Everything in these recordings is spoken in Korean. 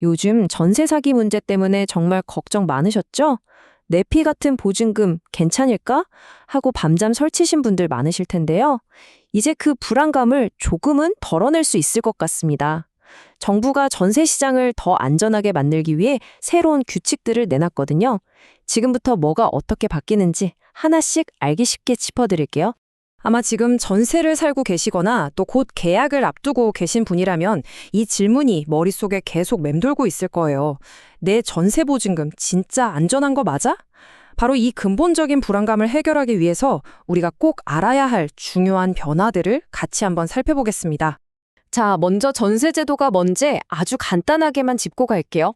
요즘 전세 사기 문제 때문에 정말 걱정 많으셨죠? 내피 같은 보증금 괜찮을까? 하고 밤잠 설치신 분들 많으실 텐데요. 이제 그 불안감을 조금은 덜어낼 수 있을 것 같습니다. 정부가 전세 시장을 더 안전하게 만들기 위해 새로운 규칙들을 내놨거든요. 지금부터 뭐가 어떻게 바뀌는지 하나씩 알기 쉽게 짚어드릴게요. 아마 지금 전세를 살고 계시거나 또 곧 계약을 앞두고 계신 분이라면 이 질문이 머릿속에 계속 맴돌고 있을 거예요. 내 전세 보증금 진짜 안전한 거 맞아? 바로 이 근본적인 불안감을 해결하기 위해서 우리가 꼭 알아야 할 중요한 변화들을 같이 한번 살펴보겠습니다. 자, 먼저 전세 제도가 뭔지 아주 간단하게만 짚고 갈게요.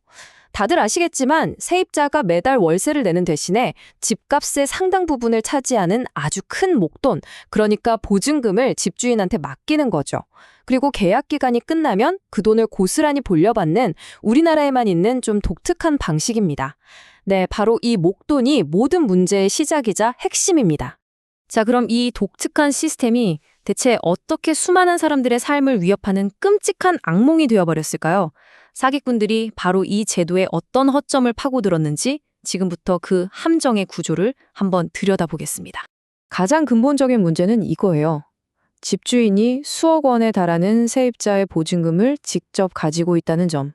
다들 아시겠지만 세입자가 매달 월세를 내는 대신에 집값의 상당 부분을 차지하는 아주 큰 목돈, 그러니까 보증금을 집주인한테 맡기는 거죠. 그리고 계약 기간이 끝나면 그 돈을 고스란히 돌려받는 우리나라에만 있는 좀 독특한 방식입니다. 네, 바로 이 목돈이 모든 문제의 시작이자 핵심입니다. 자, 그럼 이 독특한 시스템이 대체 어떻게 수많은 사람들의 삶을 위협하는 끔찍한 악몽이 되어버렸을까요? 사기꾼들이 바로 이 제도에 어떤 허점을 파고들었는지 지금부터 그 함정의 구조를 한번 들여다보겠습니다. 가장 근본적인 문제는 이거예요. 집주인이 수억 원에 달하는 세입자의 보증금을 직접 가지고 있다는 점.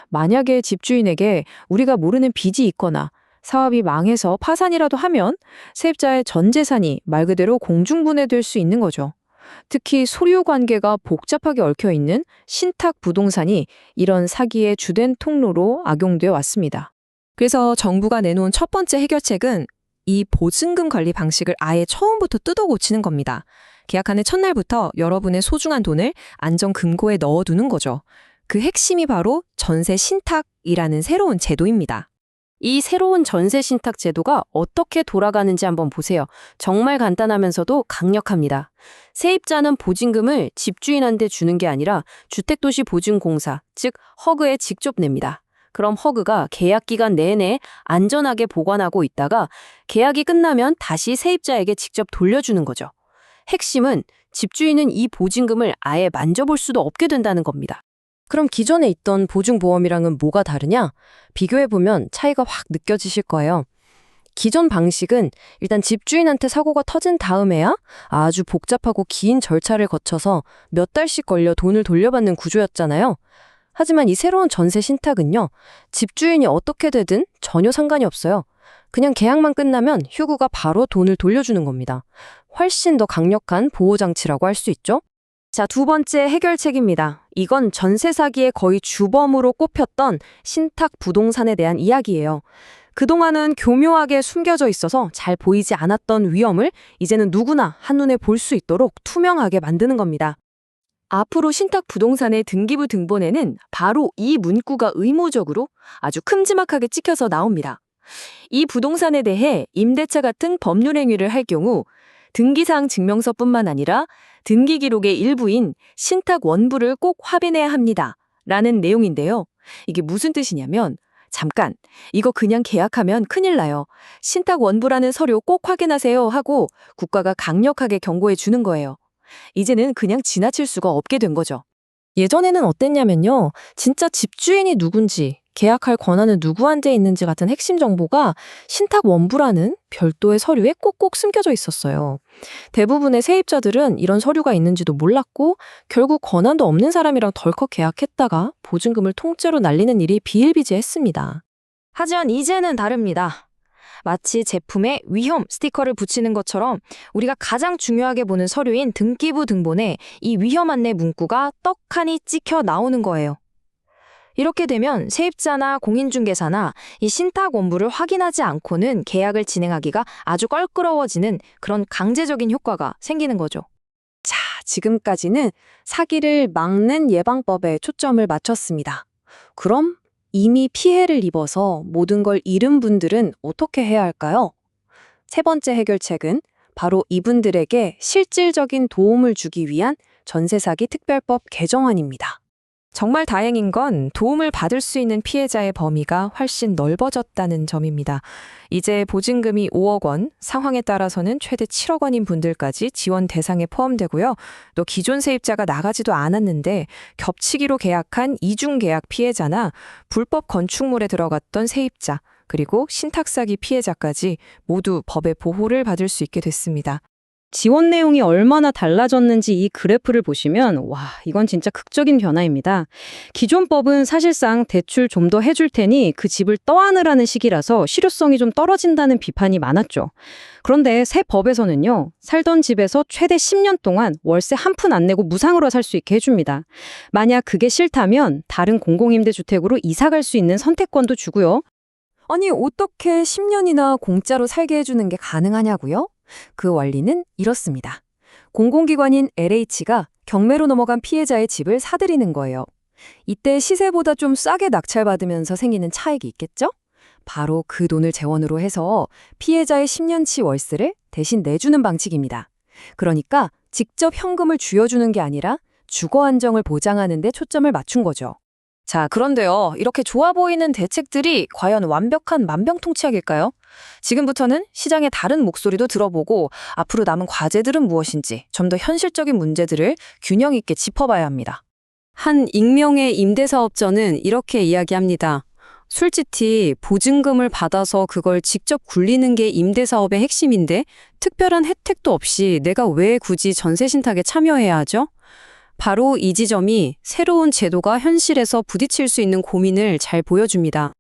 만약에 집주인에게 우리가 모르는 빚이 있거나 사업이 망해서 파산이라도 하면 세입자의 전 재산이 말 그대로 공중분해될 수 있는 거죠. 특히 소유 관계가 복잡하게 얽혀 있는 신탁 부동산이 이런 사기의 주된 통로로 악용되어 왔습니다. 그래서 정부가 내놓은 첫 번째 해결책은 이 보증금 관리 방식을 아예 처음부터 뜯어 고치는 겁니다. 계약하는 첫날부터 여러분의 소중한 돈을 안전 금고에 넣어두는 거죠. 그 핵심이 바로 전세 신탁이라는 새로운 제도입니다. 이 새로운 전세 신탁 제도가 어떻게 돌아가는지 한번 보세요. 정말 간단하면서도 강력합니다. 세입자는 보증금을 집주인한테 주는 게 아니라 주택도시보증공사, 즉 허그에 직접 냅니다. 그럼 허그가 계약 기간 내내 안전하게 보관하고 있다가 계약이 끝나면 다시 세입자에게 직접 돌려주는 거죠. 핵심은 집주인은 이 보증금을 아예 만져볼 수도 없게 된다는 겁니다. 그럼 기존에 있던 보증보험이랑은 뭐가 다르냐? 비교해보면 차이가 확 느껴지실 거예요. 기존 방식은 일단 집주인한테 사고가 터진 다음에야 아주 복잡하고 긴 절차를 거쳐서 몇 달씩 걸려 돈을 돌려받는 구조였잖아요. 하지만 이 새로운 전세 신탁은요, 집주인이 어떻게 되든 전혀 상관이 없어요. 그냥 계약만 끝나면 휴구가 바로 돈을 돌려주는 겁니다. 훨씬 더 강력한 보호장치라고 할 수 있죠? 자, 두 번째 해결책입니다. 이건 전세 사기의 거의 주범으로 꼽혔던 신탁 부동산에 대한 이야기예요. 그동안은 교묘하게 숨겨져 있어서 잘 보이지 않았던 위험을 이제는 누구나 한눈에 볼 수 있도록 투명하게 만드는 겁니다. 앞으로 신탁 부동산의 등기부 등본에는 바로 이 문구가 의무적으로 아주 큼지막하게 찍혀서 나옵니다. 이 부동산에 대해 임대차 같은 법률 행위를 할 경우 등기사항 증명서뿐만 아니라 등기 기록의 일부인 신탁 원부를 꼭 확인해야 합니다. 라는 내용인데요. 이게 무슨 뜻이냐면 잠깐, 이거 그냥 계약하면 큰일 나요. 신탁 원부라는 서류 꼭 확인하세요 하고 국가가 강력하게 경고해 주는 거예요. 이제는 그냥 지나칠 수가 없게 된 거죠. 예전에는 어땠냐면요. 진짜 집주인이 누군지, 계약할 권한은 누구한테 있는지 같은 핵심 정보가 신탁 원부라는 별도의 서류에 꼭꼭 숨겨져 있었어요. 대부분의 세입자들은 이런 서류가 있는지도 몰랐고 결국 권한도 없는 사람이랑 덜컥 계약했다가 보증금을 통째로 날리는 일이 비일비재했습니다. 하지만 이제는 다릅니다. 마치 제품에 위험 스티커를 붙이는 것처럼 우리가 가장 중요하게 보는 서류인 등기부 등본에 이 위험 안내 문구가 떡하니 찍혀 나오는 거예요. 이렇게 되면 세입자나 공인중개사나 이 신탁 원부를 확인하지 않고는 계약을 진행하기가 아주 껄끄러워지는 그런 강제적인 효과가 생기는 거죠. 자, 지금까지는 사기를 막는 예방법에 초점을 맞췄습니다. 그럼 이미 피해를 입어서 모든 걸 잃은 분들은 어떻게 해야 할까요? 세 번째 해결책은 바로 이분들에게 실질적인 도움을 주기 위한 전세사기 특별법 개정안입니다. 정말 다행인 건 도움을 받을 수 있는 피해자의 범위가 훨씬 넓어졌다는 점입니다. 이제 보증금이 5억 원, 상황에 따라서는 최대 7억 원인 분들까지 지원 대상에 포함되고요. 또 기존 세입자가 나가지도 않았는데 겹치기로 계약한 이중 계약 피해자나 불법 건축물에 들어갔던 세입자, 그리고 신탁사기 피해자까지 모두 법의 보호를 받을 수 있게 됐습니다. 지원 내용이 얼마나 달라졌는지 이 그래프를 보시면 와, 이건 진짜 극적인 변화입니다. 기존 법은 사실상 대출 좀 더 해줄 테니 그 집을 떠안으라는 식이라서 실효성이 좀 떨어진다는 비판이 많았죠. 그런데 새 법에서는요, 살던 집에서 최대 10년 동안 월세 한 푼 안 내고 무상으로 살 수 있게 해줍니다. 만약 그게 싫다면 다른 공공임대주택으로 이사 갈 수 있는 선택권도 주고요. 아니, 어떻게 10년이나 공짜로 살게 해주는 게 가능하냐고요? 그 원리는 이렇습니다. 공공기관인 LH가 경매로 넘어간 피해자의 집을 사들이는 거예요. 이때 시세보다 좀 싸게 낙찰받으면서 생기는 차익이 있겠죠? 바로 그 돈을 재원으로 해서 피해자의 10년치 월세를 대신 내주는 방식입니다. 그러니까 직접 현금을 쥐어주는 게 아니라 주거 안정을 보장하는 데 초점을 맞춘 거죠. 자, 그런데요. 이렇게 좋아 보이는 대책들이 과연 완벽한 만병통치약일까요? 지금부터는 시장의 다른 목소리도 들어보고 앞으로 남은 과제들은 무엇인지 좀 더 현실적인 문제들을 균형 있게 짚어봐야 합니다. 한 익명의 임대사업자는 이렇게 이야기합니다. 솔직히 보증금을 받아서 그걸 직접 굴리는 게 임대사업의 핵심인데 특별한 혜택도 없이 내가 왜 굳이 전세신탁에 참여해야 하죠? 바로 이 지점이 새로운 제도가 현실에서 부딪힐 수 있는 고민을 잘 보여줍니다.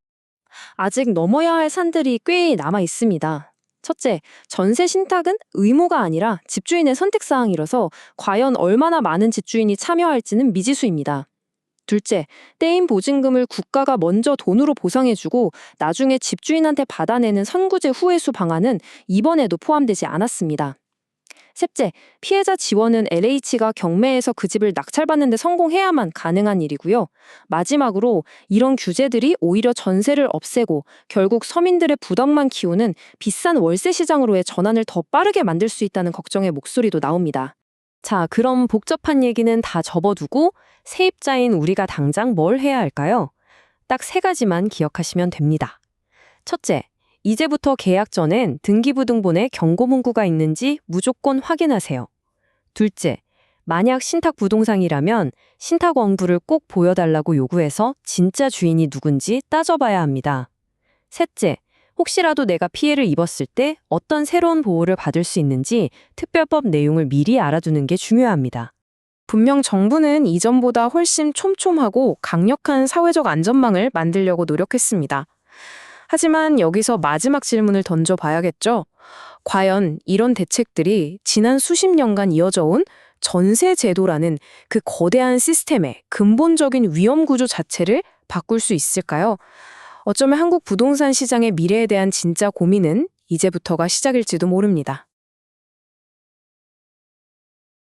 아직 넘어야 할 산들이 꽤 남아 있습니다. 첫째, 전세 신탁은 의무가 아니라 집주인의 선택사항이라서 과연 얼마나 많은 집주인이 참여할지는 미지수입니다. 둘째, 떼인 보증금을 국가가 먼저 돈으로 보상해주고 나중에 집주인한테 받아내는 선구제 후회수 방안은 이번에도 포함되지 않았습니다. 셋째, 피해자 지원은 LH가 경매에서 그 집을 낙찰받는 데 성공해야만 가능한 일이고요. 마지막으로 이런 규제들이 오히려 전세를 없애고 결국 서민들의 부담만 키우는 비싼 월세 시장으로의 전환을 더 빠르게 만들 수 있다는 걱정의 목소리도 나옵니다. 자, 그럼 복잡한 얘기는 다 접어두고 세입자인 우리가 당장 뭘 해야 할까요? 딱 3가지만 기억하시면 됩니다. 첫째, 이제부터 계약 전엔 등기부등본에 경고 문구가 있는지 무조건 확인하세요. 둘째, 만약 신탁 부동산이라면 신탁 원부를 꼭 보여달라고 요구해서 진짜 주인이 누군지 따져봐야 합니다. 셋째, 혹시라도 내가 피해를 입었을 때 어떤 새로운 보호를 받을 수 있는지 특별법 내용을 미리 알아두는 게 중요합니다. 분명 정부는 이전보다 훨씬 촘촘하고 강력한 사회적 안전망을 만들려고 노력했습니다. 하지만 여기서 마지막 질문을 던져봐야겠죠. 과연 이런 대책들이 지난 수십 년간 이어져 온 전세 제도라는 그 거대한 시스템의 근본적인 위험 구조 자체를 바꿀 수 있을까요? 어쩌면 한국 부동산 시장의 미래에 대한 진짜 고민은 이제부터가 시작일지도 모릅니다.